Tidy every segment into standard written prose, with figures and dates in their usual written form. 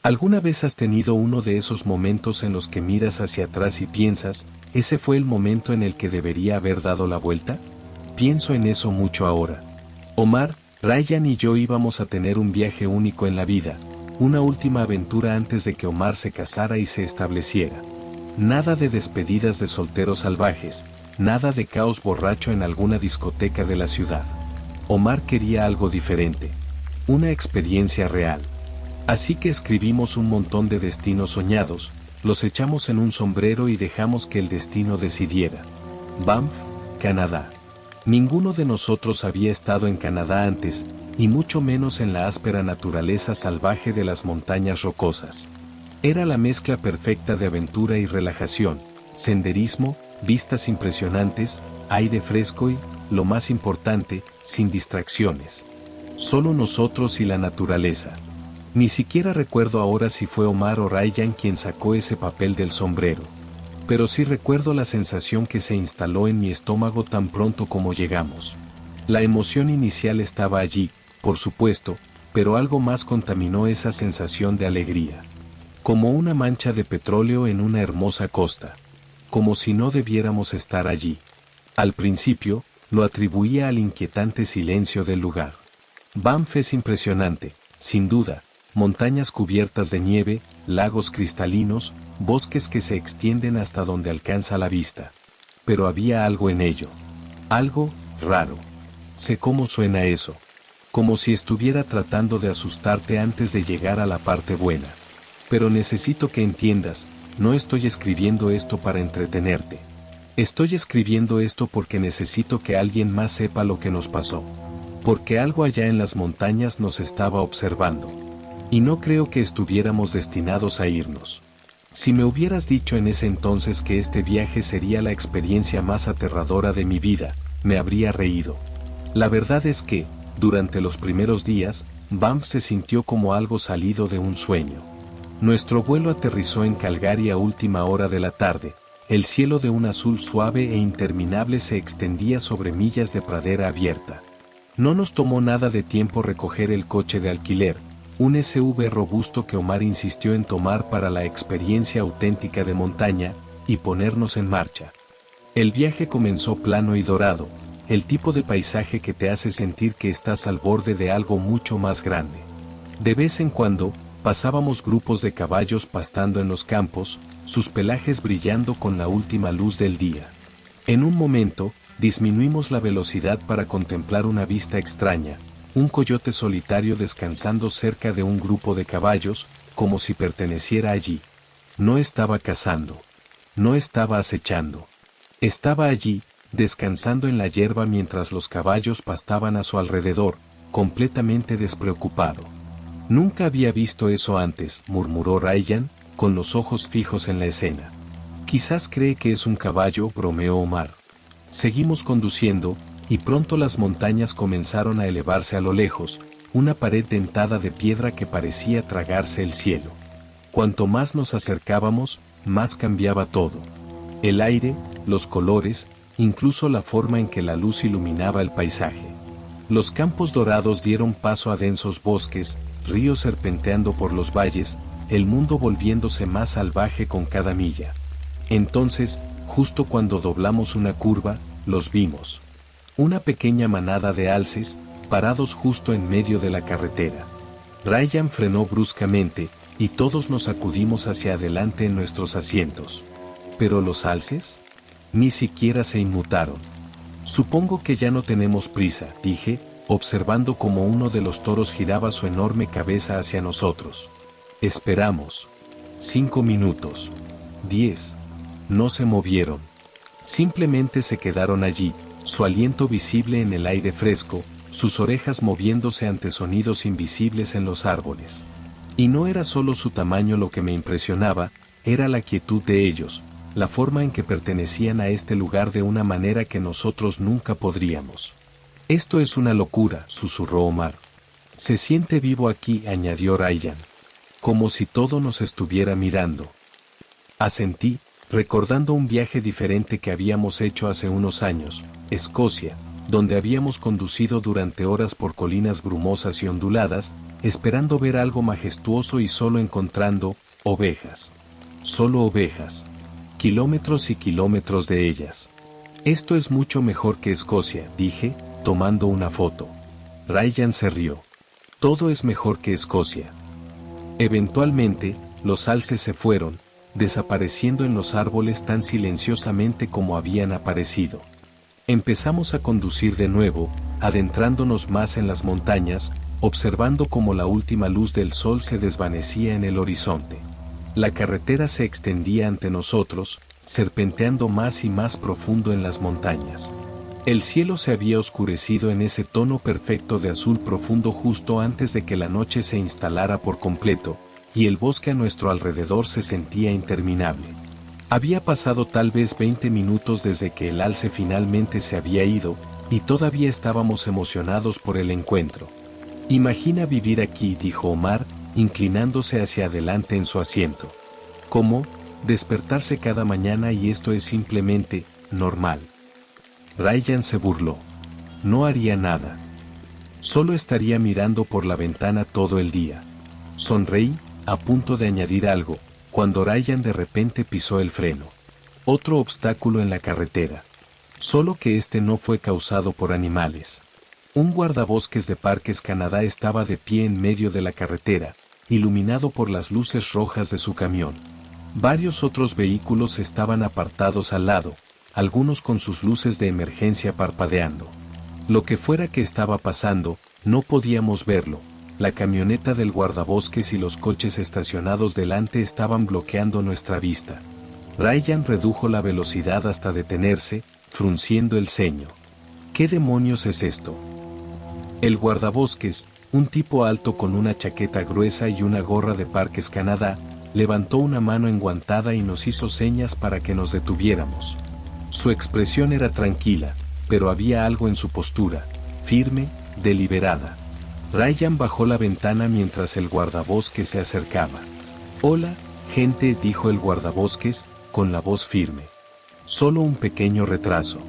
¿Alguna vez has tenido uno de esos momentos en los que miras hacia atrás y piensas, ese fue el momento en el que debería haber dado la vuelta? Pienso en eso mucho ahora. Omar, Ryan y yo íbamos a tener un viaje único en la vida, una última aventura antes de que Omar se casara y se estableciera. Nada de despedidas de solteros salvajes, nada de caos borracho en alguna discoteca de la ciudad. Omar quería algo diferente, una experiencia real. Así que escribimos un montón de destinos soñados, los echamos en un sombrero y dejamos que el destino decidiera. Banff, Canadá. Ninguno de nosotros había estado en Canadá antes, y mucho menos en la áspera naturaleza salvaje de las montañas rocosas. Era la mezcla perfecta de aventura y relajación, senderismo, vistas impresionantes, aire fresco y, lo más importante, sin distracciones. Solo nosotros y la naturaleza. Ni siquiera recuerdo ahora si fue Omar o Ryan quien sacó ese papel del sombrero. Pero sí recuerdo la sensación que se instaló en mi estómago tan pronto como llegamos. La emoción inicial estaba allí, por supuesto, pero algo más contaminó esa sensación de alegría. Como una mancha de petróleo en una hermosa costa. Como si no debiéramos estar allí. Al principio, lo atribuía al inquietante silencio del lugar. Banff es impresionante, sin duda. Montañas cubiertas de nieve, lagos cristalinos, bosques que se extienden hasta donde alcanza la vista. Pero había algo en ello. Algo raro. Sé cómo suena eso. Como si estuviera tratando de asustarte antes de llegar a la parte buena. Pero necesito que entiendas, no estoy escribiendo esto para entretenerte. Estoy escribiendo esto porque necesito que alguien más sepa lo que nos pasó. Porque algo allá en las montañas nos estaba observando. Y no creo que estuviéramos destinados a irnos. Si me hubieras dicho en ese entonces que este viaje sería la experiencia más aterradora de mi vida, me habría reído. La verdad es que, durante los primeros días, Banff se sintió como algo salido de un sueño. Nuestro vuelo aterrizó en Calgary a última hora de la tarde. El cielo de un azul suave e interminable se extendía sobre millas de pradera abierta. No nos tomó nada de tiempo recoger el coche de alquiler, un SUV robusto que Omar insistió en tomar para la experiencia auténtica de montaña, y ponernos en marcha. El viaje comenzó plano y dorado, el tipo de paisaje que te hace sentir que estás al borde de algo mucho más grande. De vez en cuando, pasábamos grupos de caballos pastando en los campos, sus pelajes brillando con la última luz del día. En un momento, disminuimos la velocidad para contemplar una vista extraña. Un coyote solitario descansando cerca de un grupo de caballos, como si perteneciera allí. No estaba cazando. No estaba acechando. Estaba allí, descansando en la hierba mientras los caballos pastaban a su alrededor, completamente despreocupado. Nunca había visto eso antes, murmuró Ryan, con los ojos fijos en la escena. Quizás cree que es un caballo, bromeó Omar. Seguimos conduciendo, y pronto las montañas comenzaron a elevarse a lo lejos, una pared dentada de piedra que parecía tragarse el cielo. Cuanto más nos acercábamos, más cambiaba todo. El aire, los colores, incluso la forma en que la luz iluminaba el paisaje. Los campos dorados dieron paso a densos bosques, ríos serpenteando por los valles, el mundo volviéndose más salvaje con cada milla. Entonces, justo cuando doblamos una curva, los vimos. Una pequeña manada de alces, parados justo en medio de la carretera. Ryan frenó bruscamente, y todos nos sacudimos hacia adelante en nuestros asientos. ¿Pero los alces? Ni siquiera se inmutaron. Supongo que ya no tenemos prisa, dije, observando cómo uno de los toros giraba su enorme cabeza hacia nosotros. Esperamos. 5 minutos. 10. No se movieron. Simplemente se quedaron allí, su aliento visible en el aire fresco, sus orejas moviéndose ante sonidos invisibles en los árboles. Y no era solo su tamaño lo que me impresionaba, era la quietud de ellos, la forma en que pertenecían a este lugar de una manera que nosotros nunca podríamos. Esto es una locura, susurró Omar. Se siente vivo aquí, añadió Ryan. Como si todo nos estuviera mirando. Asentí, recordando un viaje diferente que habíamos hecho hace unos años, Escocia, donde habíamos conducido durante horas por colinas brumosas y onduladas, esperando ver algo majestuoso y solo encontrando ovejas. Solo ovejas. Kilómetros y kilómetros de ellas. Esto es mucho mejor que Escocia, dije, tomando una foto. Ryan se rió. Todo es mejor que Escocia. Eventualmente, los alces se fueron, desapareciendo en los árboles tan silenciosamente como habían aparecido. Empezamos a conducir de nuevo, adentrándonos más en las montañas, observando cómo la última luz del sol se desvanecía en el horizonte. La carretera se extendía ante nosotros, serpenteando más y más profundo en las montañas. El cielo se había oscurecido en ese tono perfecto de azul profundo justo antes de que la noche se instalara por completo, y el bosque a nuestro alrededor se sentía interminable. Había pasado tal vez 20 minutos desde que el alce finalmente se había ido, y todavía estábamos emocionados por el encuentro. Imagina vivir aquí, dijo Omar, inclinándose hacia adelante en su asiento. ¿Cómo? Despertarse cada mañana y esto es simplemente normal. Ryan se burló. No haría nada. Solo estaría mirando por la ventana todo el día. Sonreí, a punto de añadir algo, cuando Ryan de repente pisó el freno. Otro obstáculo en la carretera. Solo que este no fue causado por animales. Un guardabosques de Parques Canadá estaba de pie en medio de la carretera, iluminado por las luces rojas de su camión. Varios otros vehículos estaban apartados al lado, algunos con sus luces de emergencia parpadeando. Lo que fuera que estaba pasando, no podíamos verlo. La camioneta del guardabosques y los coches estacionados delante estaban bloqueando nuestra vista. Ryan redujo la velocidad hasta detenerse, frunciendo el ceño. ¿Qué demonios es esto? El guardabosques, un tipo alto con una chaqueta gruesa y una gorra de Parques Canadá, levantó una mano enguantada y nos hizo señas para que nos detuviéramos. Su expresión era tranquila, pero había algo en su postura, firme, deliberada. Ryan bajó la ventana mientras el guardabosques se acercaba. «Hola, gente», dijo el guardabosques, con la voz firme. «Solo un pequeño retraso.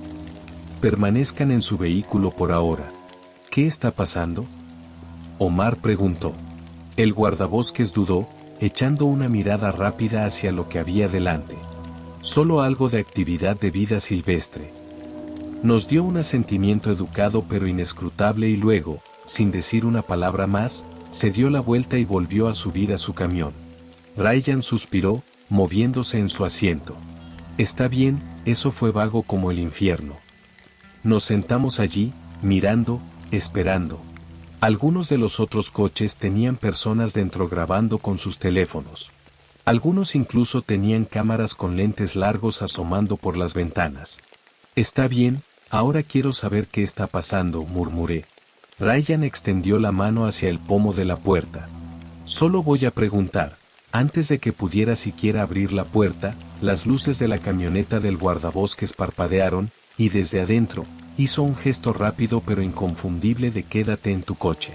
Permanezcan en su vehículo por ahora». «¿Qué está pasando?», Omar preguntó. El guardabosques dudó, echando una mirada rápida hacia lo que había delante. «Solo algo de actividad de vida silvestre». Nos dio un asentimiento educado pero inescrutable y luego, sin decir una palabra más, se dio la vuelta y volvió a subir a su camión. Ryan suspiró, moviéndose en su asiento. «Está bien, eso fue vago como el infierno». Nos sentamos allí, mirando, esperando. Algunos de los otros coches tenían personas dentro grabando con sus teléfonos. Algunos incluso tenían cámaras con lentes largos asomando por las ventanas. «Está bien, ahora quiero saber qué está pasando», murmuré. Ryan extendió la mano hacia el pomo de la puerta. «Solo voy a preguntar». Antes de que pudiera siquiera abrir la puerta, las luces de la camioneta del guardabosques parpadearon, y desde adentro, hizo un gesto rápido pero inconfundible de «quédate en tu coche».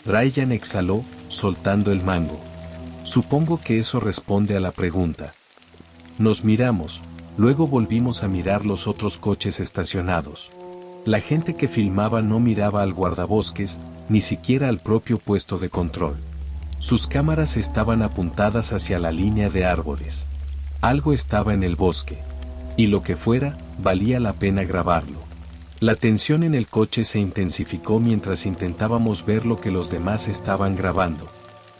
Ryan exhaló, soltando el mango. «Supongo que eso responde a la pregunta». Nos miramos, luego volvimos a mirar los otros coches estacionados. La gente que filmaba no miraba al guardabosques, ni siquiera al propio puesto de control. Sus cámaras estaban apuntadas hacia la línea de árboles. Algo estaba en el bosque. Y lo que fuera, valía la pena grabarlo. La tensión en el coche se intensificó mientras intentábamos ver lo que los demás estaban grabando.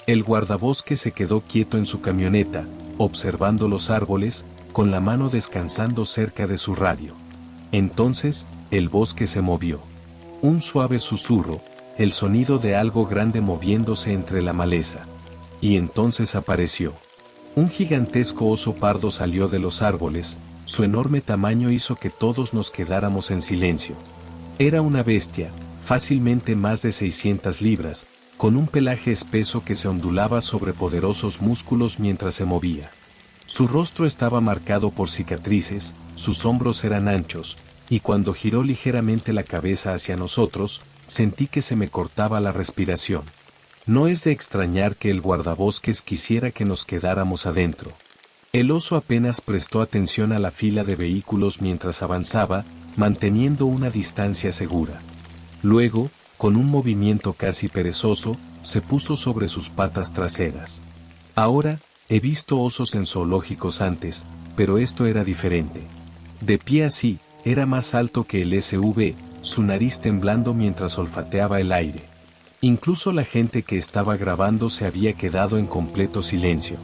El guardabosques se quedó quieto en su camioneta, observando los árboles, con la mano descansando cerca de su radio. Entonces, el bosque se movió. Un suave susurro, el sonido de algo grande moviéndose entre la maleza. Y entonces apareció. Un gigantesco oso pardo salió de los árboles, su enorme tamaño hizo que todos nos quedáramos en silencio. Era una bestia, fácilmente más de 600 libras, con un pelaje espeso que se ondulaba sobre poderosos músculos mientras se movía. Su rostro estaba marcado por cicatrices, sus hombros eran anchos, y cuando giró ligeramente la cabeza hacia nosotros, sentí que se me cortaba la respiración. No es de extrañar que el guardabosques quisiera que nos quedáramos adentro. El oso apenas prestó atención a la fila de vehículos mientras avanzaba, manteniendo una distancia segura. Luego, con un movimiento casi perezoso, se puso sobre sus patas traseras. Ahora, he visto osos en zoológicos antes, pero esto era diferente. De pie así, era más alto que el SV, su nariz temblando mientras olfateaba el aire. Incluso la gente que estaba grabando se había quedado en completo silencio.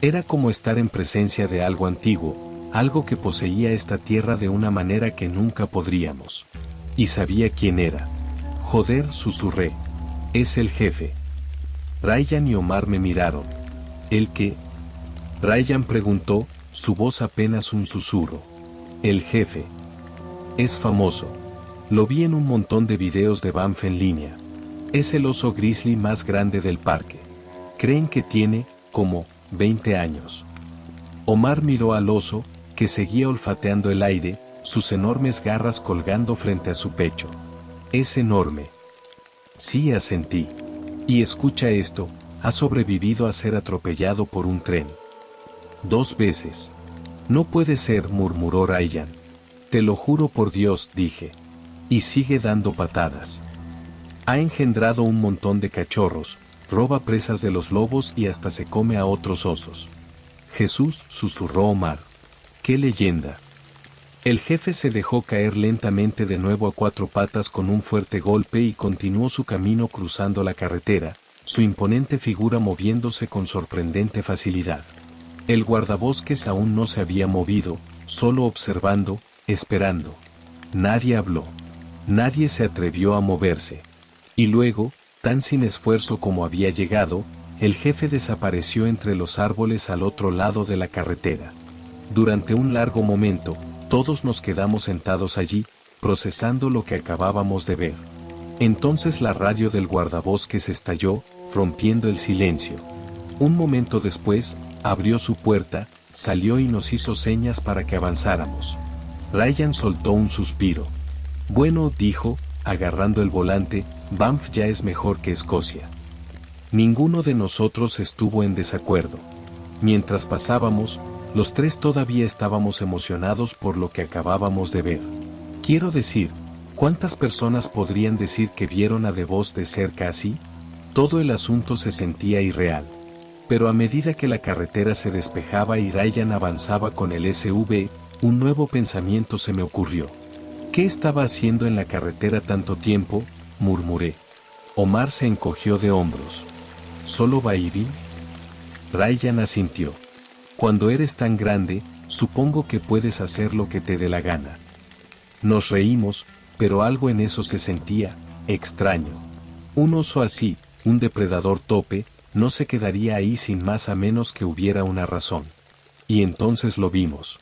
Era como estar en presencia de algo antiguo, algo que poseía esta tierra de una manera que nunca podríamos. Y sabía quién era. Joder, susurré. Es el jefe. Ryan y Omar me miraron. ¿El qué? Ryan preguntó, su voz apenas un susurro. El jefe. Es famoso. Lo vi en un montón de videos de Banff en línea. Es el oso grizzly más grande del parque. Creen que tiene, como, 20 años. Omar miró al oso, que seguía olfateando el aire, sus enormes garras colgando frente a su pecho. Es enorme. Sí, asentí. Y escucha esto, ha sobrevivido a ser atropellado por un tren. 2 veces. No puede ser, murmuró Ryan. Te lo juro por Dios, dije. Y sigue dando patadas. Ha engendrado un montón de cachorros, roba presas de los lobos y hasta se come a otros osos. Jesús, susurró Omar. ¡Qué leyenda! El jefe se dejó caer lentamente de nuevo a 4 patas con un fuerte golpe y continuó su camino cruzando la carretera, su imponente figura moviéndose con sorprendente facilidad. El guardabosques aún no se había movido, solo observando, esperando. Nadie habló. Nadie se atrevió a moverse. Y luego, tan sin esfuerzo como había llegado, el jefe desapareció entre los árboles al otro lado de la carretera. Durante un largo momento, todos nos quedamos sentados allí, procesando lo que acabábamos de ver. Entonces la radio del guardabosques estalló, rompiendo el silencio. Un momento después, abrió su puerta, salió y nos hizo señas para que avanzáramos. Ryan soltó un suspiro. Bueno, dijo, agarrando el volante, Banff ya es mejor que Escocia. Ninguno de nosotros estuvo en desacuerdo. Mientras pasábamos, los 3 todavía estábamos emocionados por lo que acabábamos de ver. Quiero decir, ¿cuántas personas podrían decir que vieron a DeVos de cerca así? Todo el asunto se sentía irreal. Pero a medida que la carretera se despejaba y Ryan avanzaba con el SV, un nuevo pensamiento se me ocurrió. ¿Qué estaba haciendo en la carretera tanto tiempo?, murmuré. Omar se encogió de hombros. ¿Solo vaivén? Ryan asintió. Cuando eres tan grande, supongo que puedes hacer lo que te dé la gana. Nos reímos, pero algo en eso se sentía extraño. Un oso así, un depredador tope, no se quedaría ahí sin más a menos que hubiera una razón. Y entonces lo vimos.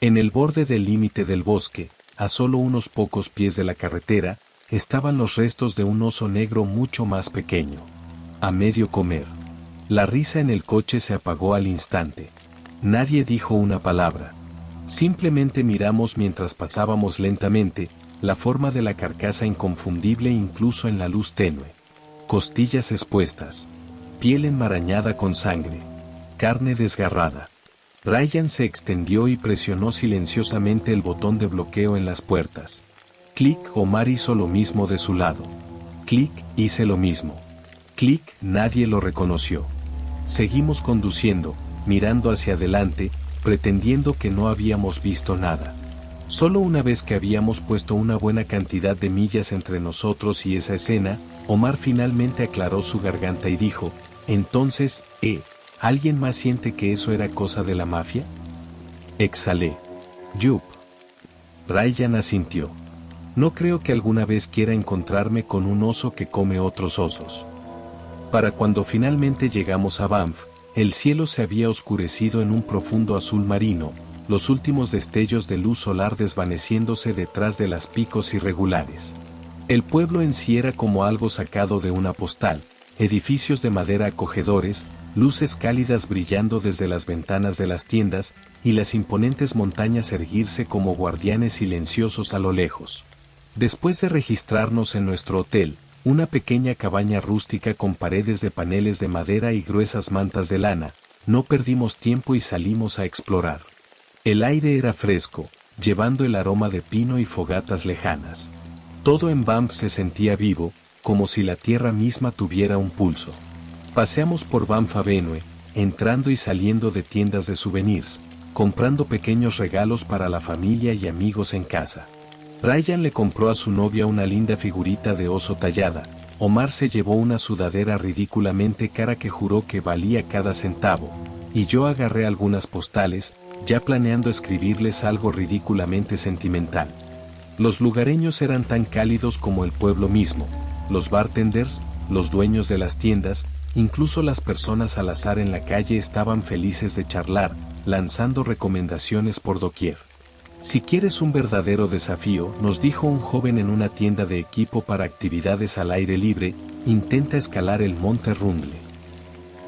En el borde del límite del bosque, a solo unos pocos pies de la carretera, estaban los restos de un oso negro mucho más pequeño. A medio comer. La risa en el coche se apagó al instante. Nadie dijo una palabra. Simplemente miramos mientras pasábamos lentamente, la forma de la carcasa inconfundible incluso en la luz tenue. Costillas expuestas. Piel enmarañada con sangre. Carne desgarrada. Ryan se extendió y presionó silenciosamente el botón de bloqueo en las puertas. Clic, Omar hizo lo mismo de su lado. Clic, hice lo mismo. Clic, nadie lo reconoció. Seguimos conduciendo, mirando hacia adelante, pretendiendo que no habíamos visto nada. Solo una vez que habíamos puesto una buena cantidad de millas entre nosotros y esa escena, Omar finalmente aclaró su garganta y dijo, entonces, ¿alguien más siente que eso era cosa de la mafia? Exhalé. Yup. Ryan asintió. No creo que alguna vez quiera encontrarme con un oso que come otros osos. Para cuando finalmente llegamos a Banff, el cielo se había oscurecido en un profundo azul marino, los últimos destellos de luz solar desvaneciéndose detrás de las picos irregulares. El pueblo en sí era como algo sacado de una postal, edificios de madera acogedores, luces cálidas brillando desde las ventanas de las tiendas, y las imponentes montañas erguirse como guardianes silenciosos a lo lejos. Después de registrarnos en nuestro hotel, una pequeña cabaña rústica con paredes de paneles de madera y gruesas mantas de lana, no perdimos tiempo y salimos a explorar. El aire era fresco, llevando el aroma de pino y fogatas lejanas. Todo en Banff se sentía vivo, como si la tierra misma tuviera un pulso. Paseamos por Banff Avenue, entrando y saliendo de tiendas de souvenirs, comprando pequeños regalos para la familia y amigos en casa. Ryan le compró a su novia una linda figurita de oso tallada. Omar se llevó una sudadera ridículamente cara que juró que valía cada centavo, y yo agarré algunas postales, ya planeando escribirles algo ridículamente sentimental. Los lugareños eran tan cálidos como el pueblo mismo, los bartenders, los dueños de las tiendas, incluso las personas al azar en la calle estaban felices de charlar, lanzando recomendaciones por doquier. Si quieres un verdadero desafío, nos dijo un joven en una tienda de equipo para actividades al aire libre, intenta escalar el Monte Rundle.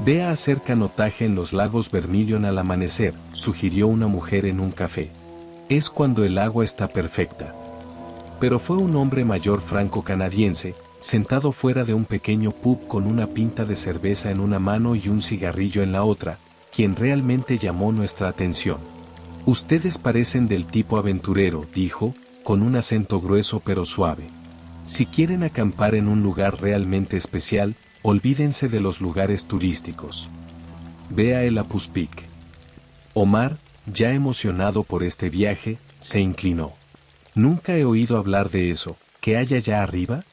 Ve a hacer canotaje en los lagos Vermilion al amanecer, sugirió una mujer en un café. Es cuando el agua está perfecta. Pero fue un hombre mayor franco-canadiense, sentado fuera de un pequeño pub con una pinta de cerveza en una mano y un cigarrillo en la otra, quien realmente llamó nuestra atención. Ustedes parecen del tipo aventurero, dijo, con un acento grueso pero suave. Si quieren acampar en un lugar realmente especial, olvídense de los lugares turísticos. Ve a el Apus Peak. Omar, ya emocionado por este viaje, se inclinó. Nunca he oído hablar de eso, ¿qué hay allá arriba?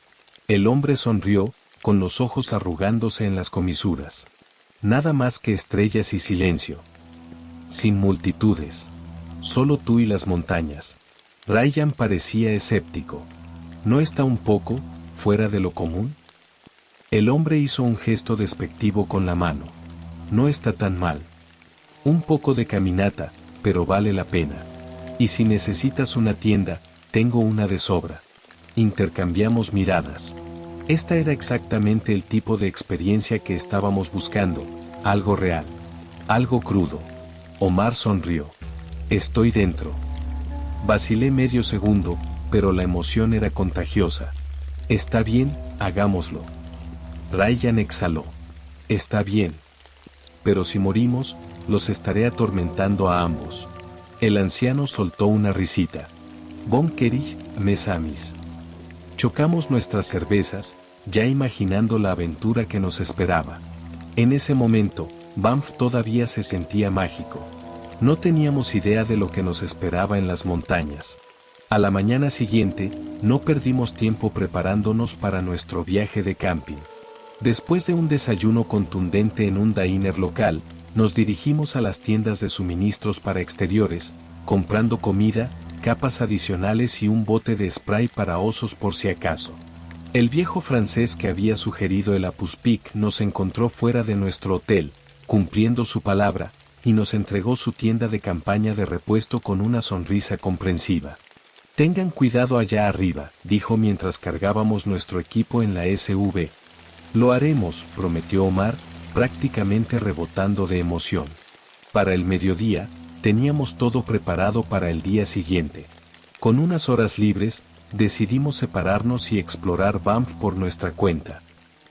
El hombre sonrió, con los ojos arrugándose en las comisuras. Nada más que estrellas y silencio. Sin multitudes. Solo tú y las montañas. Ryan parecía escéptico. ¿No está un poco fuera de lo común? El hombre hizo un gesto despectivo con la mano. No está tan mal. Un poco de caminata, pero vale la pena. Y si necesitas una tienda, tengo una de sobra. Intercambiamos miradas. Esta era exactamente el tipo de experiencia que estábamos buscando, algo real, algo crudo. Omar sonrió. Estoy dentro. Vacilé medio segundo, pero la emoción era contagiosa. Está bien, hagámoslo. Ryan exhaló. Está bien. Pero si morimos, los estaré atormentando a ambos. El anciano soltó una risita. Bon Kerich, mes amis. Chocamos nuestras cervezas, ya imaginando la aventura que nos esperaba. En ese momento, Banff todavía se sentía mágico. No teníamos idea de lo que nos esperaba en las montañas. A la mañana siguiente, no perdimos tiempo preparándonos para nuestro viaje de camping. Después de un desayuno contundente en un diner local, nos dirigimos a las tiendas de suministros para exteriores, comprando comida, capas adicionales y un bote de spray para osos por si acaso. El viejo francés que había sugerido el Apus Peak nos encontró fuera de nuestro hotel, cumpliendo su palabra, y nos entregó su tienda de campaña de repuesto con una sonrisa comprensiva. Tengan cuidado allá arriba, dijo mientras cargábamos nuestro equipo en la SUV. Lo haremos, prometió Omar, prácticamente rebotando de emoción. Para el mediodía, teníamos todo preparado para el día siguiente. Con unas horas libres, decidimos separarnos y explorar Banff por nuestra cuenta.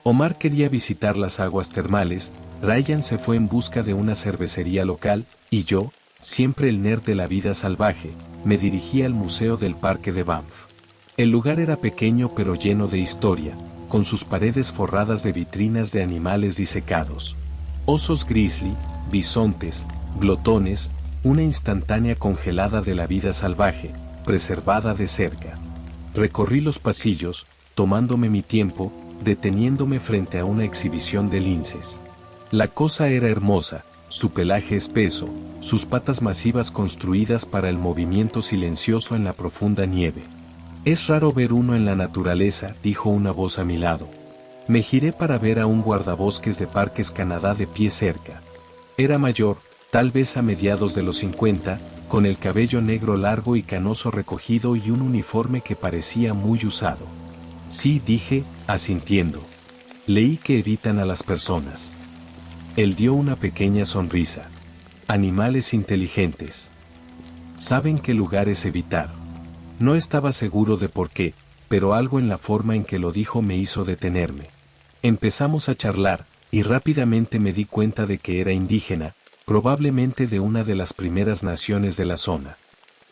Omar quería visitar las aguas termales, Ryan se fue en busca de una cervecería local, y yo, siempre el nerd de la vida salvaje, me dirigí al Museo del Parque de Banff. El lugar era pequeño pero lleno de historia, con sus paredes forradas de vitrinas de animales disecados. Osos grizzly, bisontes, glotones, una instantánea congelada de la vida salvaje, preservada de cerca. Recorrí los pasillos, tomándome mi tiempo, deteniéndome frente a una exhibición de linces. La cosa era hermosa, su pelaje espeso, sus patas masivas construidas para el movimiento silencioso en la profunda nieve. Es raro ver uno en la naturaleza, dijo una voz a mi lado. Me giré para ver a un guardabosques de Parques Canadá de pie cerca. Era mayor, tal vez a mediados de los 50, con el cabello negro largo y canoso recogido y un uniforme que parecía muy usado. Sí, dije, asintiendo. Leí que evitan a las personas. Él dio una pequeña sonrisa. Animales inteligentes. Saben qué lugares evitar. No estaba seguro de por qué, pero algo en la forma en que lo dijo me hizo detenerme. Empezamos a charlar, y rápidamente me di cuenta de que era indígena, probablemente de una de las primeras naciones de la zona.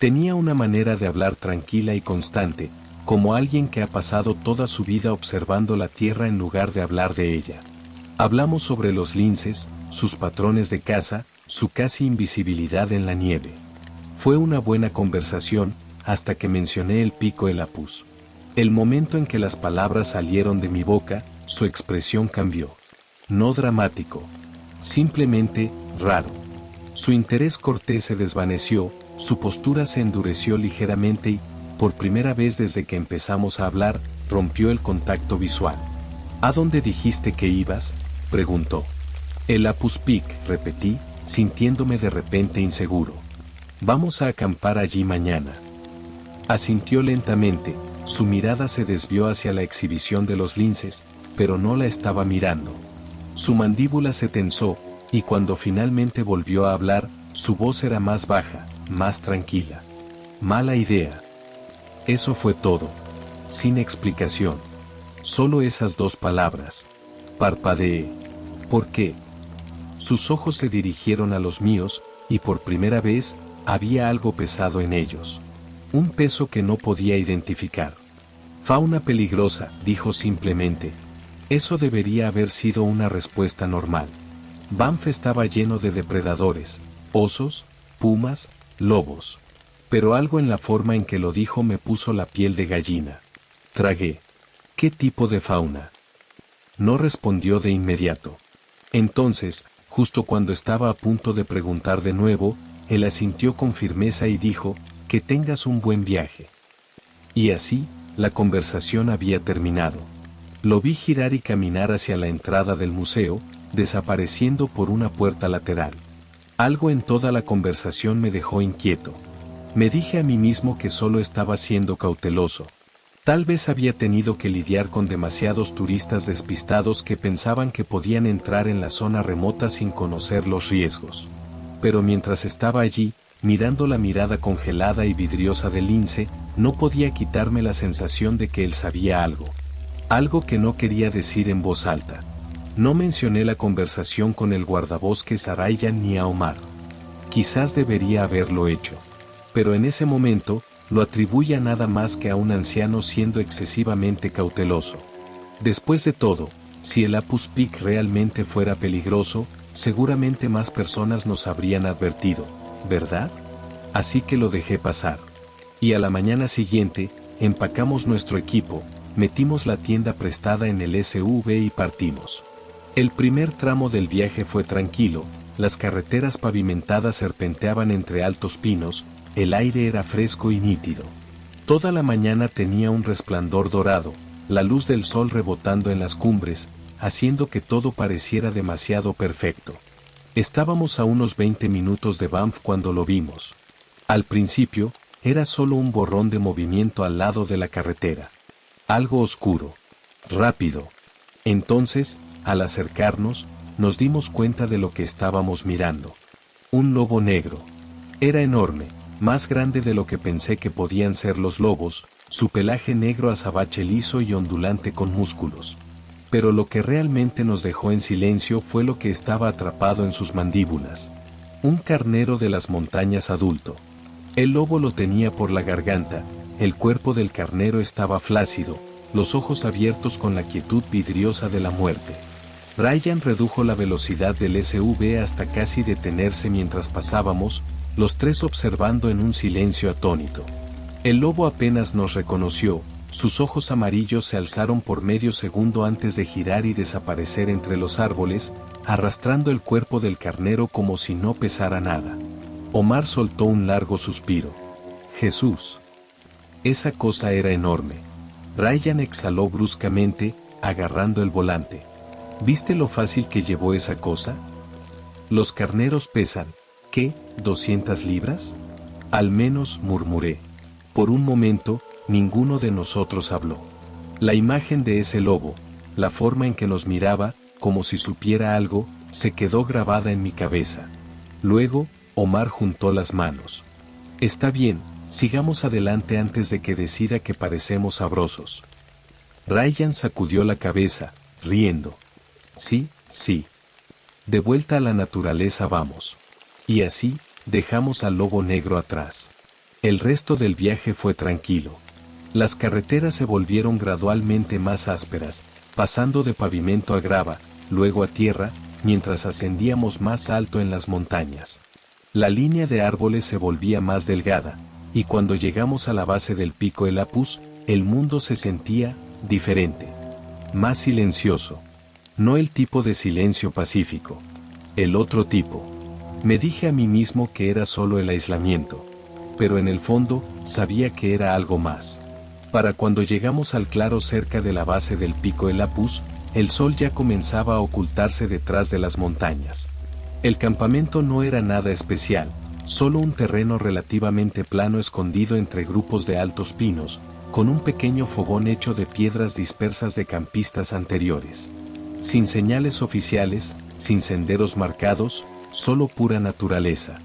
Tenía una manera de hablar tranquila y constante, como alguien que ha pasado toda su vida observando la tierra en lugar de hablar de ella. Hablamos sobre los linces, sus patrones de caza, su casi invisibilidad en la nieve. Fue una buena conversación, hasta que mencioné el pico Elapus. El momento en que las palabras salieron de mi boca, su expresión cambió. No dramático. Simplemente, raro. Su interés cortés se desvaneció, su postura se endureció ligeramente y, por primera vez desde que empezamos a hablar, rompió el contacto visual. ¿A dónde dijiste que ibas?, preguntó. El Apus Peak, repetí, sintiéndome de repente inseguro. Vamos a acampar allí mañana. Asintió lentamente, su mirada se desvió hacia la exhibición de los linces, pero no la estaba mirando. Su mandíbula se tensó, y cuando finalmente volvió a hablar, su voz era más baja, más tranquila. Mala idea. Eso fue todo. Sin explicación. Solo esas dos palabras. Parpadeé. ¿Por qué? Sus ojos se dirigieron a los míos, y por primera vez, había algo pesado en ellos. Un peso que no podía identificar. Fauna peligrosa, dijo simplemente. Eso debería haber sido una respuesta normal. Banff estaba lleno de depredadores, osos, pumas, lobos. Pero algo en la forma en que lo dijo me puso la piel de gallina. Tragué. ¿Qué tipo de fauna? No respondió de inmediato. Entonces, justo cuando estaba a punto de preguntar de nuevo, él asintió con firmeza y dijo, que tengas un buen viaje. Y así, la conversación había terminado. Lo vi girar y caminar hacia la entrada del museo, desapareciendo por una puerta lateral. Algo en toda la conversación me dejó inquieto. Me dije a mí mismo que solo estaba siendo cauteloso. Tal vez había tenido que lidiar con demasiados turistas despistados que pensaban que podían entrar en la zona remota sin conocer los riesgos. Pero mientras estaba allí, mirando la mirada congelada y vidriosa del lince, no podía quitarme la sensación de que él sabía algo. Algo que no quería decir en voz alta. No mencioné la conversación con el guardabosques a Ryan ni a Omar. Quizás debería haberlo hecho. Pero en ese momento, lo atribuía nada más que a un anciano siendo excesivamente cauteloso. Después de todo, si el Apus Peak realmente fuera peligroso, seguramente más personas nos habrían advertido, ¿verdad? Así que lo dejé pasar. Y a la mañana siguiente, empacamos nuestro equipo, metimos la tienda prestada en el SUV y partimos. El primer tramo del viaje fue tranquilo, las carreteras pavimentadas serpenteaban entre altos pinos, el aire era fresco y nítido. Toda la mañana tenía un resplandor dorado, la luz del sol rebotando en las cumbres, haciendo que todo pareciera demasiado perfecto. Estábamos a unos 20 minutos de Banff cuando lo vimos. Al principio, era solo un borrón de movimiento al lado de la carretera. Algo oscuro. Rápido. Entonces, al acercarnos, nos dimos cuenta de lo que estábamos mirando. Un lobo negro. Era enorme, más grande de lo que pensé que podían ser los lobos, su pelaje negro azabache liso y ondulante con músculos. Pero lo que realmente nos dejó en silencio fue lo que estaba atrapado en sus mandíbulas. Un carnero de las montañas adulto. El lobo lo tenía por la garganta, el cuerpo del carnero estaba flácido, los ojos abiertos con la quietud vidriosa de la muerte. Ryan redujo la velocidad del SUV hasta casi detenerse mientras pasábamos, los tres observando en un silencio atónito. El lobo apenas nos reconoció, sus ojos amarillos se alzaron por medio segundo antes de girar y desaparecer entre los árboles, arrastrando el cuerpo del carnero como si no pesara nada. Omar soltó un largo suspiro. Jesús. Esa cosa era enorme. Ryan exhaló bruscamente, agarrando el volante. ¿Viste lo fácil que llevó esa cosa? Los carneros pesan, ¿qué? ¿200 libras? Al menos, murmuré. Por un momento, ninguno de nosotros habló. La imagen de ese lobo, la forma en que nos miraba, como si supiera algo, se quedó grabada en mi cabeza. Luego, Omar juntó las manos. Está bien, sigamos adelante antes de que decida que parecemos sabrosos. Ryan sacudió la cabeza, riendo. Sí, sí. De vuelta a la naturaleza vamos. Y así, dejamos al lobo negro atrás. El resto del viaje fue tranquilo. Las carreteras se volvieron gradualmente más ásperas, pasando de pavimento a grava, luego a tierra, mientras ascendíamos más alto en las montañas. La línea de árboles se volvía más delgada, y cuando llegamos a la base del pico El Apus, el mundo se sentía diferente. Más silencioso. No el tipo de silencio pacífico. El otro tipo. Me dije a mí mismo que era solo el aislamiento. Pero en el fondo, sabía que era algo más. Para cuando llegamos al claro cerca de la base del pico El Apus, el sol ya comenzaba a ocultarse detrás de las montañas. El campamento no era nada especial, solo un terreno relativamente plano escondido entre grupos de altos pinos, con un pequeño fogón hecho de piedras dispersas de campistas anteriores. Sin señales oficiales, sin senderos marcados, solo pura naturaleza.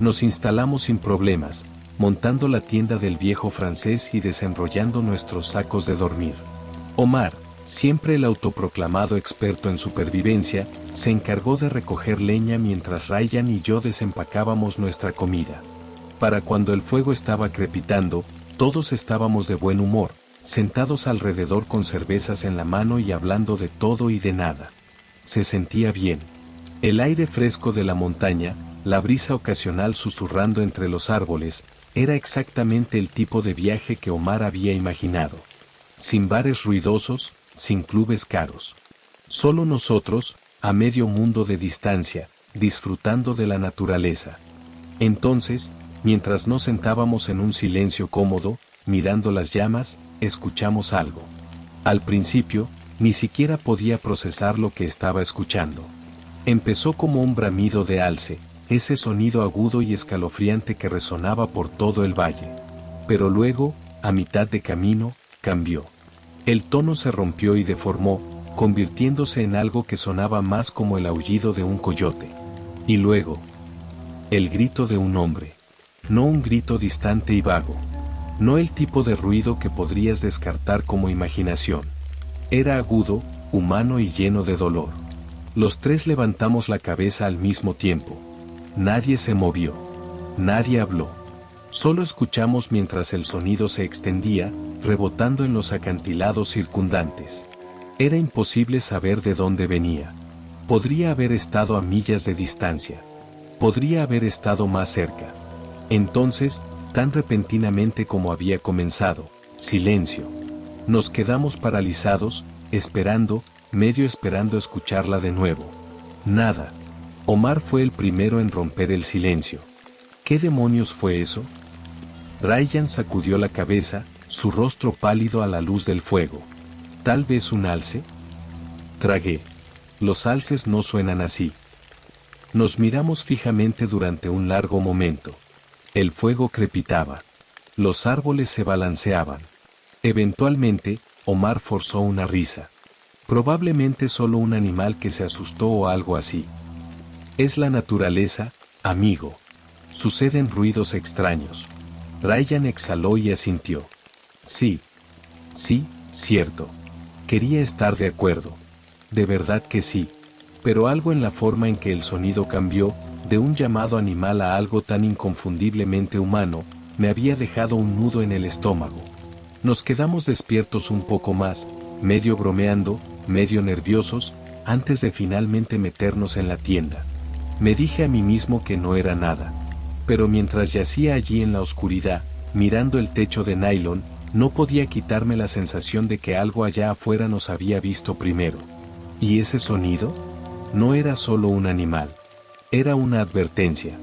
Nos instalamos sin problemas, montando la tienda del viejo francés y desenrollando nuestros sacos de dormir. Omar, siempre el autoproclamado experto en supervivencia, se encargó de recoger leña mientras Ryan y yo desempacábamos nuestra comida. Para cuando el fuego estaba crepitando, todos estábamos de buen humor, sentados alrededor con cervezas en la mano y hablando de todo y de nada. Se sentía bien. El aire fresco de la montaña, la brisa ocasional susurrando entre los árboles, era exactamente el tipo de viaje que Omar había imaginado. Sin bares ruidosos, sin clubes caros. Solo nosotros, a medio mundo de distancia, disfrutando de la naturaleza. Entonces, mientras nos sentábamos en un silencio cómodo, mirando las llamas, escuchamos algo. Al principio, ni siquiera podía procesar lo que estaba escuchando. Empezó como un bramido de alce, ese sonido agudo y escalofriante que resonaba por todo el valle. Pero luego, a mitad de camino, cambió. El tono se rompió y deformó, convirtiéndose en algo que sonaba más como el aullido de un coyote. Y luego, el grito de un hombre. No un grito distante y vago. No el tipo de ruido que podrías descartar como imaginación. Era agudo, humano y lleno de dolor. Los tres levantamos la cabeza al mismo tiempo. Nadie se movió. Nadie habló. Solo escuchamos mientras el sonido se extendía, rebotando en los acantilados circundantes. Era imposible saber de dónde venía. Podría haber estado a millas de distancia. Podría haber estado más cerca. Entonces, tan repentinamente como había comenzado, silencio. Nos quedamos paralizados, esperando, medio esperando escucharla de nuevo. Nada. Omar fue el primero en romper el silencio. ¿Qué demonios fue eso? Ryan sacudió la cabeza, su rostro pálido a la luz del fuego. ¿Tal vez un alce? Tragué. Los alces no suenan así. Nos miramos fijamente durante un largo momento. El fuego crepitaba. Los árboles se balanceaban. Eventualmente, Omar forzó una risa. Probablemente solo un animal que se asustó o algo así. Es la naturaleza, amigo. Suceden ruidos extraños. Ryan exhaló y asintió. Sí. Sí, cierto. Quería estar de acuerdo. De verdad que sí. Pero algo en la forma en que el sonido cambió, de un llamado animal a algo tan inconfundiblemente humano, me había dejado un nudo en el estómago. Nos quedamos despiertos un poco más, medio bromeando, medio nerviosos, antes de finalmente meternos en la tienda. Me dije a mí mismo que no era nada. Pero mientras yacía allí en la oscuridad, mirando el techo de nylon, no podía quitarme la sensación de que algo allá afuera nos había visto primero. ¿Y ese sonido? No era solo un animal. Era una advertencia.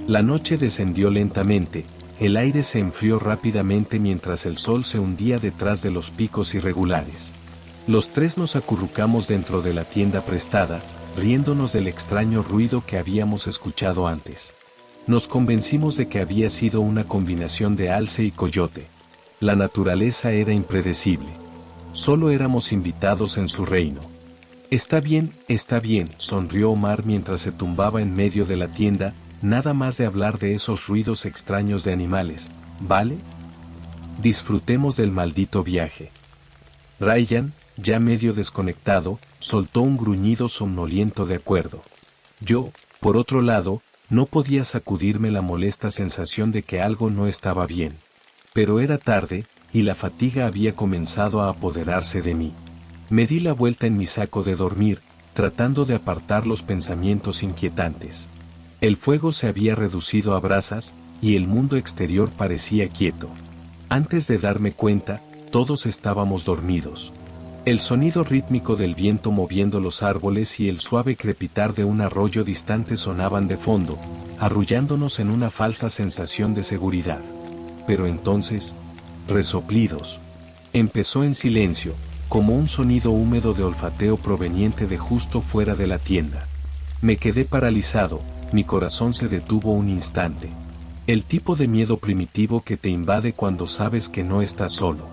La noche descendió lentamente, el aire se enfrió rápidamente mientras el sol se hundía detrás de los picos irregulares. Los tres nos acurrucamos dentro de la tienda prestada, riéndonos del extraño ruido que habíamos escuchado antes. Nos convencimos de que había sido una combinación de alce y coyote. La naturaleza era impredecible. Solo éramos invitados en su reino. Está bien, sonrió Omar mientras se tumbaba en medio de la tienda, nada más de hablar de esos ruidos extraños de animales, ¿vale? Disfrutemos del maldito viaje. Ryan, ya medio desconectado, soltó un gruñido somnoliento de acuerdo. Yo, por otro lado, No podía sacudirme la molesta sensación de que algo no estaba bien. Pero era tarde, y la fatiga había comenzado a apoderarse de mí. Me di la vuelta en mi saco de dormir, tratando de apartar los pensamientos inquietantes. El fuego se había reducido a brasas, y el mundo exterior parecía quieto. Antes de darme cuenta, todos estábamos dormidos. El sonido rítmico del viento moviendo los árboles y el suave crepitar de un arroyo distante sonaban de fondo, arrullándonos en una falsa sensación de seguridad. Pero entonces, resoplidos. Empezó en silencio, como un sonido húmedo de olfateo proveniente de justo fuera de la tienda. Me quedé paralizado, mi corazón se detuvo un instante. El tipo de miedo primitivo que te invade cuando sabes que no estás solo.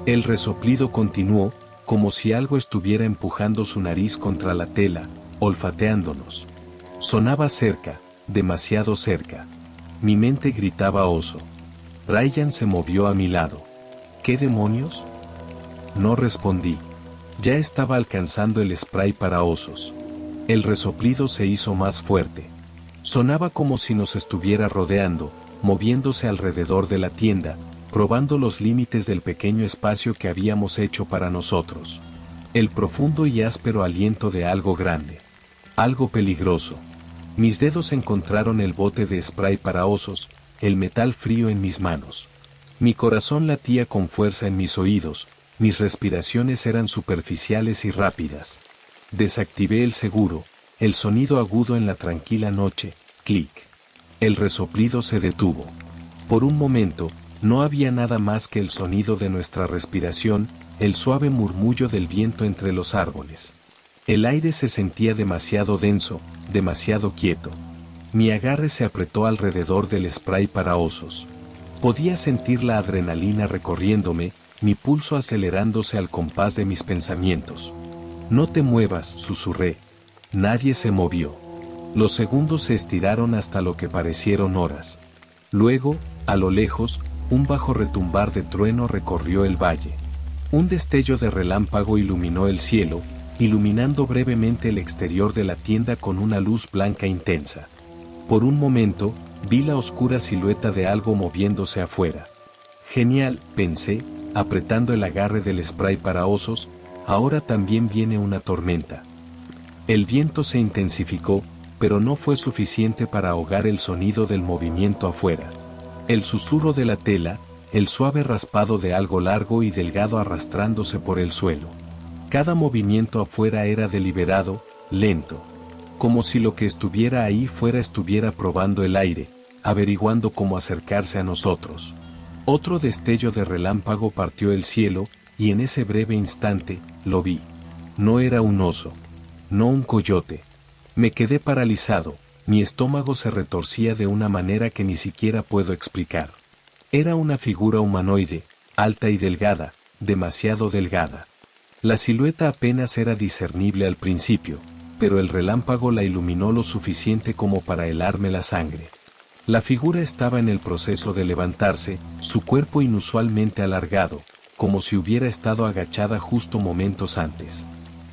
El resoplido continuó, como si algo estuviera empujando su nariz contra la tela, olfateándonos. Sonaba cerca, demasiado cerca. Mi mente gritaba oso. Ryan se movió a mi lado. ¿Qué demonios? No respondí. Ya estaba alcanzando el spray para osos. El resoplido se hizo más fuerte. Sonaba como si nos estuviera rodeando, moviéndose alrededor de la tienda, probando los límites del pequeño espacio que habíamos hecho para nosotros. El profundo y áspero aliento de algo grande. Algo peligroso. Mis dedos encontraron el bote de spray para osos, el metal frío en mis manos. Mi corazón latía con fuerza en mis oídos, mis respiraciones eran superficiales y rápidas. Desactivé el seguro, el sonido agudo en la tranquila noche, clic. El resoplido se detuvo. Por un momento, no había nada más que el sonido de nuestra respiración, el suave murmullo del viento entre los árboles. El aire se sentía demasiado denso, demasiado quieto. Mi agarre se apretó alrededor del spray para osos. Podía sentir la adrenalina recorriéndome, mi pulso acelerándose al compás de mis pensamientos. No te muevas, susurré. Nadie se movió. Los segundos se estiraron hasta lo que parecieron horas. Luego, a lo lejos, un bajo retumbar de trueno recorrió el valle. Un destello de relámpago iluminó el cielo, iluminando brevemente el exterior de la tienda con una luz blanca intensa. Por un momento, vi la oscura silueta de algo moviéndose afuera. Genial, pensé, apretando el agarre del spray para osos, ahora también viene una tormenta. El viento se intensificó, pero no fue suficiente para ahogar el sonido del movimiento afuera. El susurro de la tela, el suave raspado de algo largo y delgado arrastrándose por el suelo. Cada movimiento afuera era deliberado, lento. Como si lo que estuviera ahí fuera estuviera probando el aire, averiguando cómo acercarse a nosotros. Otro destello de relámpago partió el cielo, y en ese breve instante, lo vi. No era un oso. No un coyote. Me quedé paralizado, mi estómago se retorcía de una manera que ni siquiera puedo explicar. Era una figura humanoide, alta y delgada, demasiado delgada. La silueta apenas era discernible al principio, pero el relámpago la iluminó lo suficiente como para helarme la sangre. La figura estaba en el proceso de levantarse, su cuerpo inusualmente alargado, como si hubiera estado agachada justo momentos antes.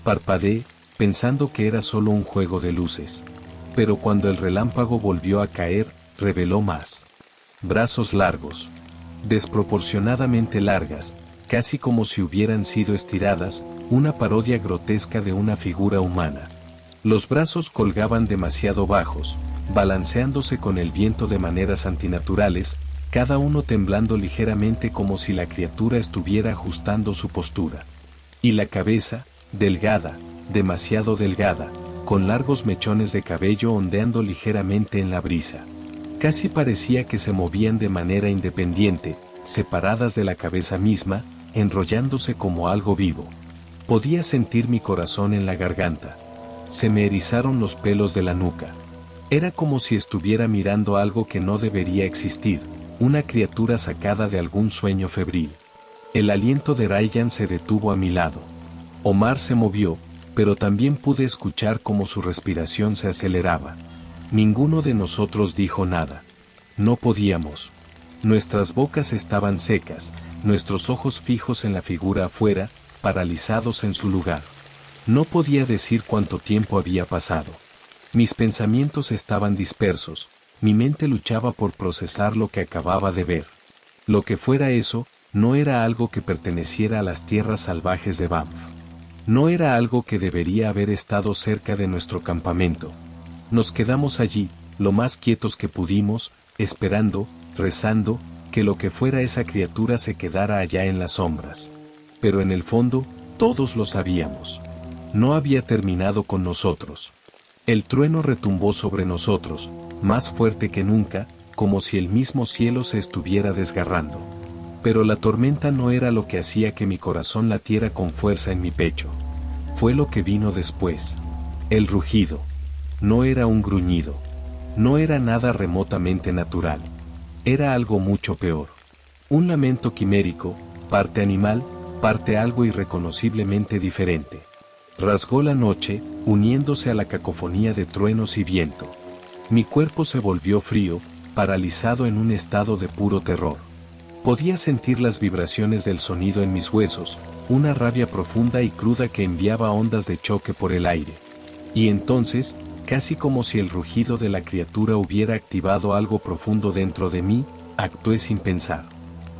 Parpadeé, pensando que era solo un juego de luces. Pero cuando el relámpago volvió a caer, reveló más. Brazos largos. Desproporcionadamente largas, casi como si hubieran sido estiradas, una parodia grotesca de una figura humana. Los brazos colgaban demasiado bajos, balanceándose con el viento de maneras antinaturales, cada uno temblando ligeramente como si la criatura estuviera ajustando su postura. Y la cabeza, delgada, demasiado delgada, con largos mechones de cabello ondeando ligeramente en la brisa. Casi parecía que se movían de manera independiente, separadas de la cabeza misma, enrollándose como algo vivo. Podía sentir mi corazón en la garganta. Se me erizaron los pelos de la nuca. Era como si estuviera mirando algo que no debería existir, una criatura sacada de algún sueño febril. El aliento de Ryan se detuvo a mi lado. Omar se movió, pero también pude escuchar cómo su respiración se aceleraba. Ninguno de nosotros dijo nada. No podíamos. Nuestras bocas estaban secas, nuestros ojos fijos en la figura afuera, paralizados en su lugar. No podía decir cuánto tiempo había pasado. Mis pensamientos estaban dispersos, mi mente luchaba por procesar lo que acababa de ver. Lo que fuera eso, no era algo que perteneciera a las tierras salvajes de Banff. No era algo que debería haber estado cerca de nuestro campamento. Nos quedamos allí, lo más quietos que pudimos, esperando, rezando, que lo que fuera esa criatura se quedara allá en las sombras. Pero en el fondo, todos lo sabíamos. No había terminado con nosotros. El trueno retumbó sobre nosotros, más fuerte que nunca, como si el mismo cielo se estuviera desgarrando. Pero la tormenta no era lo que hacía que mi corazón latiera con fuerza en mi pecho. Fue lo que vino después. El rugido. No era un gruñido. No era nada remotamente natural. Era algo mucho peor. Un lamento quimérico, parte animal, parte algo irreconociblemente diferente. Rasgó la noche, uniéndose a la cacofonía de truenos y viento. Mi cuerpo se volvió frío, paralizado en un estado de puro terror. Podía sentir las vibraciones del sonido en mis huesos, una rabia profunda y cruda que enviaba ondas de choque por el aire. Y entonces, casi como si el rugido de la criatura hubiera activado algo profundo dentro de mí, actué sin pensar.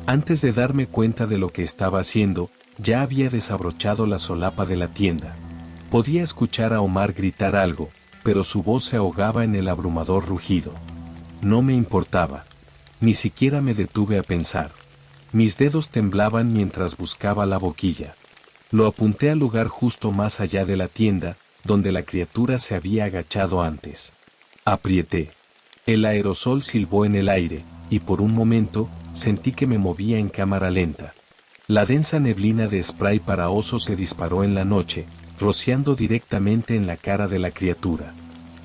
Antes de darme cuenta de lo que estaba haciendo, ya había desabrochado la solapa de la tienda. Podía escuchar a Omar gritar algo, pero su voz se ahogaba en el abrumador rugido. No me importaba. Ni siquiera me detuve a pensar. Mis dedos temblaban mientras buscaba la boquilla. Lo apunté al lugar justo más allá de la tienda, donde la criatura se había agachado antes. Aprieté. El aerosol silbó en el aire, y por un momento, sentí que me movía en cámara lenta. La densa neblina de spray para oso se disparó en la noche, rociando directamente en la cara de la criatura.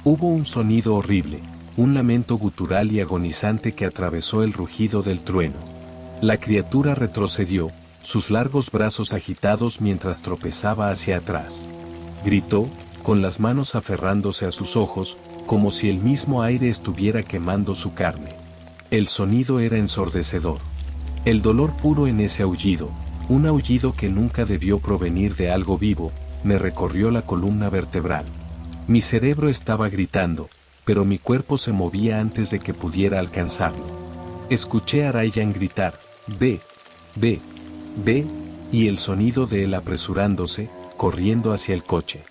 Hubo un sonido horrible, un lamento gutural y agonizante que atravesó el rugido del trueno. La criatura retrocedió, sus largos brazos agitados mientras tropezaba hacia atrás. Gritó, con las manos aferrándose a sus ojos, como si el mismo aire estuviera quemando su carne. El sonido era ensordecedor. El dolor puro en ese aullido, un aullido que nunca debió provenir de algo vivo, me recorrió la columna vertebral. Mi cerebro estaba gritando, pero mi cuerpo se movía antes de que pudiera alcanzarlo. Escuché a Ryan gritar, «Ve, ve, ve», y el sonido de él apresurándose, corriendo hacia el coche.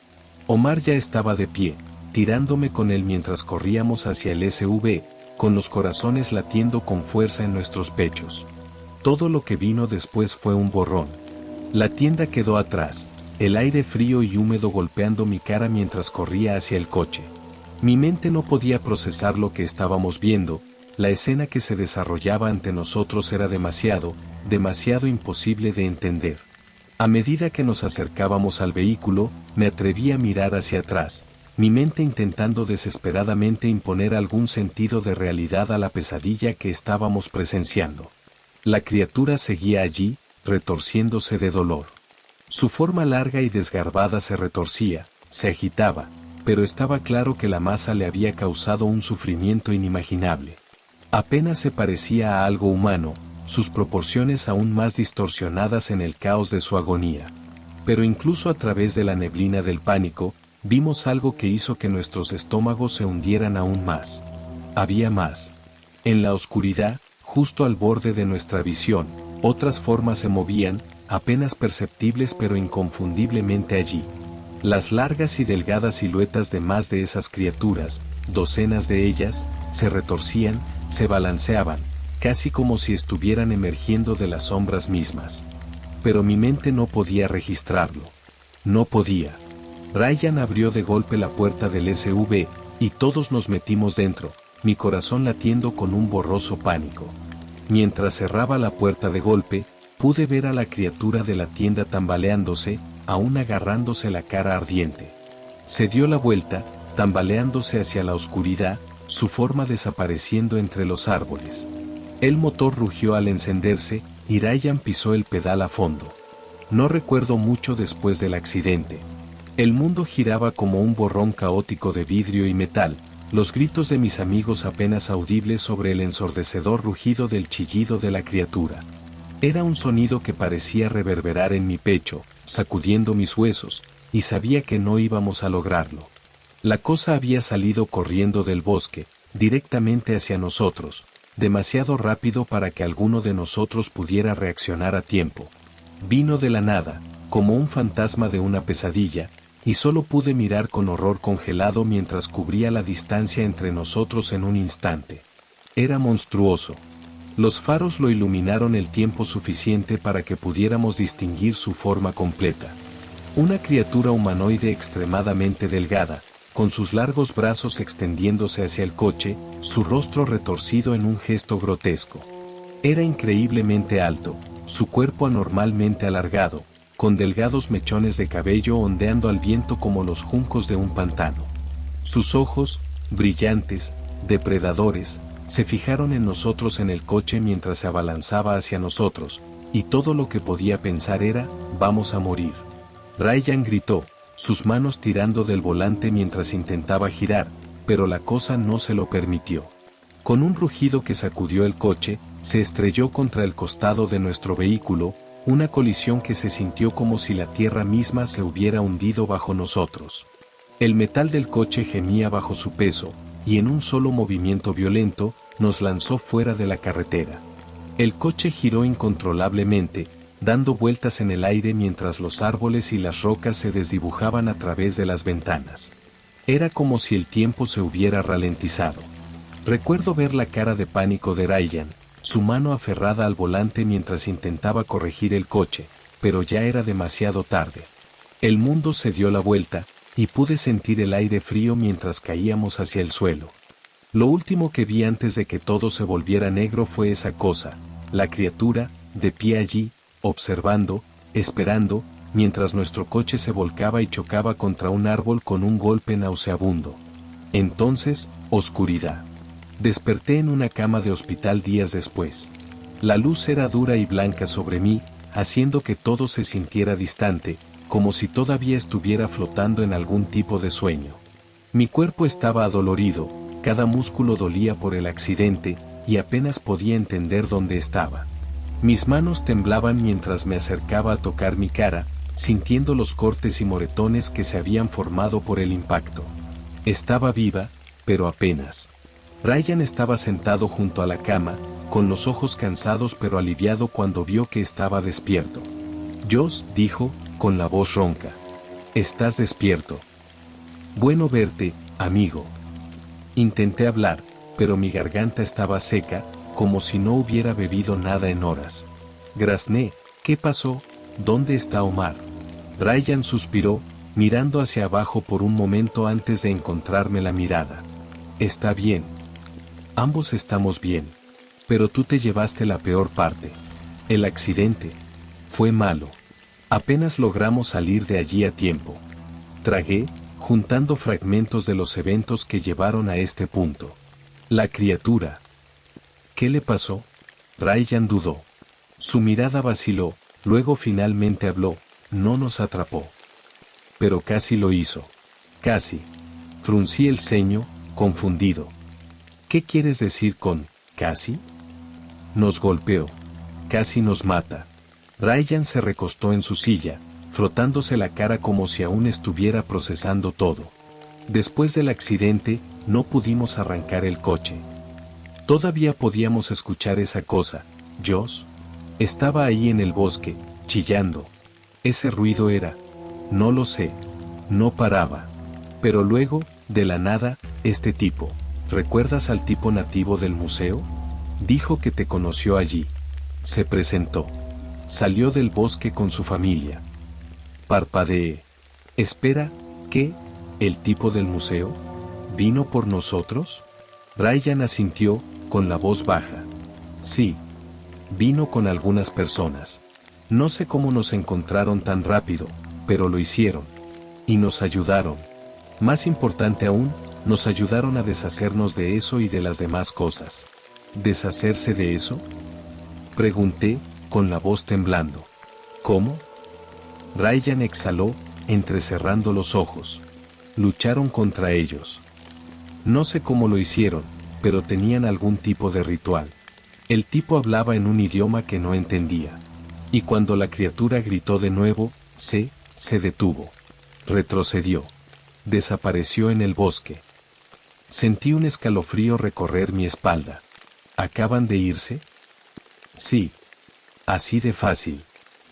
Omar ya estaba de pie, tirándome con él mientras corríamos hacia el SUV, con los corazones latiendo con fuerza en nuestros pechos. Todo lo que vino después fue un borrón. La tienda quedó atrás, el aire frío y húmedo golpeando mi cara mientras corría hacia el coche. Mi mente no podía procesar lo que estábamos viendo, la escena que se desarrollaba ante nosotros era demasiado imposible de entender. A medida que nos acercábamos al vehículo, me atreví a mirar hacia atrás, mi mente intentando desesperadamente imponer algún sentido de realidad a la pesadilla que estábamos presenciando. La criatura seguía allí, retorciéndose de dolor. Su forma larga y desgarbada se retorcía, se agitaba, pero estaba claro que la masa le había causado un sufrimiento inimaginable. Apenas se parecía a algo humano, sus proporciones aún más distorsionadas en el caos de su agonía. Pero incluso a través de la neblina del pánico, vimos algo que hizo que nuestros estómagos se hundieran aún más. Había más. En la oscuridad, justo al borde de nuestra visión, otras formas se movían, apenas perceptibles pero inconfundiblemente allí. Las largas y delgadas siluetas de más de esas criaturas, docenas de ellas, se retorcían, se balanceaban, casi como si estuvieran emergiendo de las sombras mismas. Pero mi mente no podía registrarlo. No podía. Ryan abrió de golpe la puerta del SUV, y todos nos metimos dentro, mi corazón latiendo con un borroso pánico. Mientras cerraba la puerta de golpe, pude ver a la criatura de la tienda tambaleándose, aún agarrándose la cara ardiente. Se dio la vuelta, tambaleándose hacia la oscuridad, su forma desapareciendo entre los árboles. El motor rugió al encenderse, y Ryan pisó el pedal a fondo. No recuerdo mucho después del accidente. El mundo giraba como un borrón caótico de vidrio y metal, los gritos de mis amigos apenas audibles sobre el ensordecedor rugido del chillido de la criatura. Era un sonido que parecía reverberar en mi pecho, sacudiendo mis huesos, y sabía que no íbamos a lograrlo. La cosa había salido corriendo del bosque, directamente hacia nosotros, demasiado rápido para que alguno de nosotros pudiera reaccionar a tiempo. Vino de la nada, como un fantasma de una pesadilla, y solo pude mirar con horror congelado mientras cubría la distancia entre nosotros en un instante. Era monstruoso. Los faros lo iluminaron el tiempo suficiente para que pudiéramos distinguir su forma completa. Una criatura humanoide extremadamente delgada, con sus largos brazos extendiéndose hacia el coche, su rostro retorcido en un gesto grotesco. Era increíblemente alto, su cuerpo anormalmente alargado, con delgados mechones de cabello ondeando al viento como los juncos de un pantano. Sus ojos, brillantes, depredadores, se fijaron en nosotros en el coche mientras se abalanzaba hacia nosotros, y todo lo que podía pensar era, vamos a morir. Ryan gritó, sus manos tirando del volante mientras intentaba girar, pero la cosa no se lo permitió. Con un rugido que sacudió el coche, se estrelló contra el costado de nuestro vehículo, una colisión que se sintió como si la tierra misma se hubiera hundido bajo nosotros. El metal del coche gemía bajo su peso, y en un solo movimiento violento, nos lanzó fuera de la carretera. El coche giró incontrolablemente, dando vueltas en el aire mientras los árboles y las rocas se desdibujaban a través de las ventanas. Era como si el tiempo se hubiera ralentizado. Recuerdo ver la cara de pánico de Ryan, su mano aferrada al volante mientras intentaba corregir el coche, pero ya era demasiado tarde. El mundo se dio la vuelta, y pude sentir el aire frío mientras caíamos hacia el suelo. Lo último que vi antes de que todo se volviera negro fue esa cosa, la criatura, de pie allí, observando, esperando, mientras nuestro coche se volcaba y chocaba contra un árbol con un golpe nauseabundo. Entonces, oscuridad. Desperté en una cama de hospital días después. La luz era dura y blanca sobre mí, haciendo que todo se sintiera distante, como si todavía estuviera flotando en algún tipo de sueño. Mi cuerpo estaba adolorido, cada músculo dolía por el accidente, y apenas podía entender dónde estaba. Mis manos temblaban mientras me acercaba a tocar mi cara, sintiendo los cortes y moretones que se habían formado por el impacto. Estaba viva, pero apenas. Ryan estaba sentado junto a la cama, con los ojos cansados pero aliviado cuando vio que estaba despierto. Josh, dijo, con la voz ronca. ¿Estás despierto? Bueno verte, amigo. Intenté hablar, pero mi garganta estaba seca, como si no hubiera bebido nada en horas. Grazné, ¿qué pasó? ¿Dónde está Omar? Ryan suspiró, mirando hacia abajo por un momento antes de encontrarme la mirada. Está bien. Ambos estamos bien. Pero tú te llevaste la peor parte. El accidente. Fue malo. Apenas logramos salir de allí a tiempo. Tragué, juntando fragmentos de los eventos que llevaron a este punto. La criatura. ¿Qué le pasó? Ryan dudó. Su mirada vaciló, luego finalmente habló, no nos atrapó. Pero casi lo hizo. Casi. Fruncí el ceño, confundido. ¿Qué quieres decir con, casi? Nos golpeó. Casi nos mata. Ryan se recostó en su silla, frotándose la cara como si aún estuviera procesando todo. Después del accidente, no pudimos arrancar el coche. Todavía podíamos escuchar esa cosa, Josh. Estaba ahí en el bosque, chillando. Ese ruido era, no lo sé, no paraba. Pero luego, de la nada, este tipo, ¿recuerdas al tipo nativo del museo? Dijo que te conoció allí. Se presentó. Salió del bosque con su familia. Parpadeé. Espera, ¿qué? ¿El tipo del museo? ¿Vino por nosotros? Ryan asintió, con la voz baja. Sí. Vino con algunas personas. No sé cómo nos encontraron tan rápido, pero lo hicieron. Y nos ayudaron. Más importante aún, nos ayudaron a deshacernos de eso y de las demás cosas. ¿Deshacerse de eso? Pregunté, con la voz temblando. ¿Cómo? Ryan exhaló, entrecerrando los ojos. Lucharon contra ellos. No sé cómo lo hicieron, pero tenían algún tipo de ritual. El tipo hablaba en un idioma que no entendía. Y cuando la criatura gritó de nuevo, se detuvo. Retrocedió. desapareció en el bosque. Sentí un escalofrío recorrer mi espalda. ¿Acaban de irse? Sí. Así de fácil.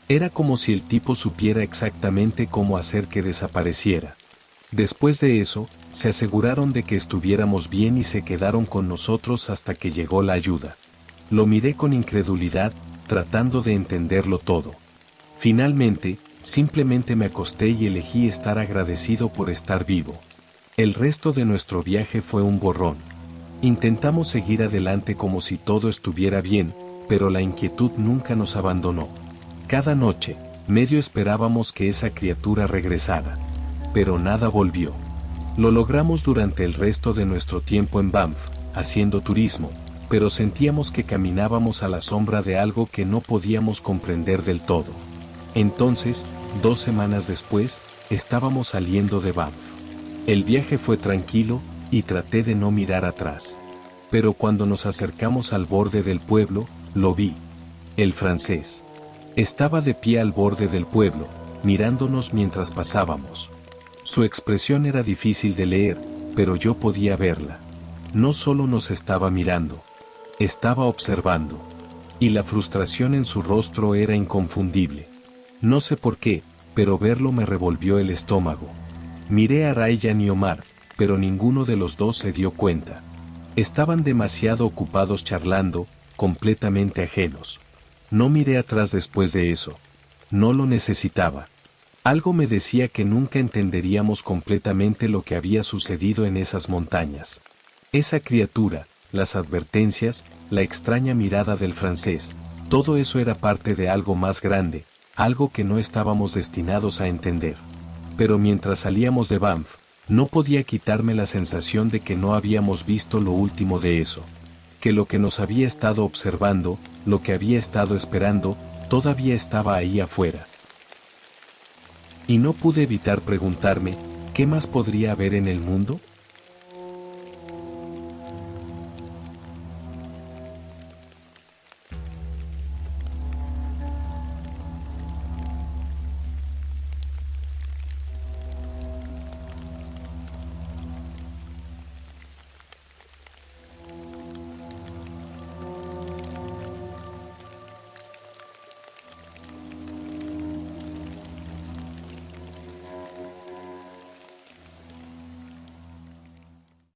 Era como si el tipo supiera exactamente cómo hacer que desapareciera. Después de eso, se aseguraron de que estuviéramos bien y se quedaron con nosotros hasta que llegó la ayuda. Lo miré con incredulidad, tratando de entenderlo todo. Finalmente, simplemente me acosté y elegí estar agradecido por estar vivo. El resto de nuestro viaje fue un borrón. Intentamos seguir adelante como si todo estuviera bien, pero la inquietud nunca nos abandonó. Cada noche, medio esperábamos que esa criatura regresara. Pero nada volvió. Lo logramos durante el resto de nuestro tiempo en Banff, haciendo turismo, pero sentíamos que caminábamos a la sombra de algo que no podíamos comprender del todo. Entonces, 2 semanas después, estábamos saliendo de Banff. El viaje fue tranquilo, y traté de no mirar atrás. Pero cuando nos acercamos al borde del pueblo, lo vi. El francés. Estaba de pie al borde del pueblo, mirándonos mientras pasábamos. Su expresión era difícil de leer, pero yo podía verla. No solo nos estaba mirando, estaba observando. Y la frustración en su rostro era inconfundible. No sé por qué, pero verlo me revolvió el estómago. Miré a Ryan y Omar, pero ninguno de los dos se dio cuenta. Estaban demasiado ocupados charlando, completamente ajenos. No miré atrás después de eso. No lo necesitaba. Algo me decía que nunca entenderíamos completamente lo que había sucedido en esas montañas. Esa criatura, las advertencias, la extraña mirada del francés, todo eso era parte de algo más grande, algo que no estábamos destinados a entender. Pero mientras salíamos de Banff, no podía quitarme la sensación de que no habíamos visto lo último de eso. Que lo que nos había estado observando, lo que había estado esperando, todavía estaba ahí afuera. Y no pude evitar preguntarme, ¿qué más podría haber en el mundo?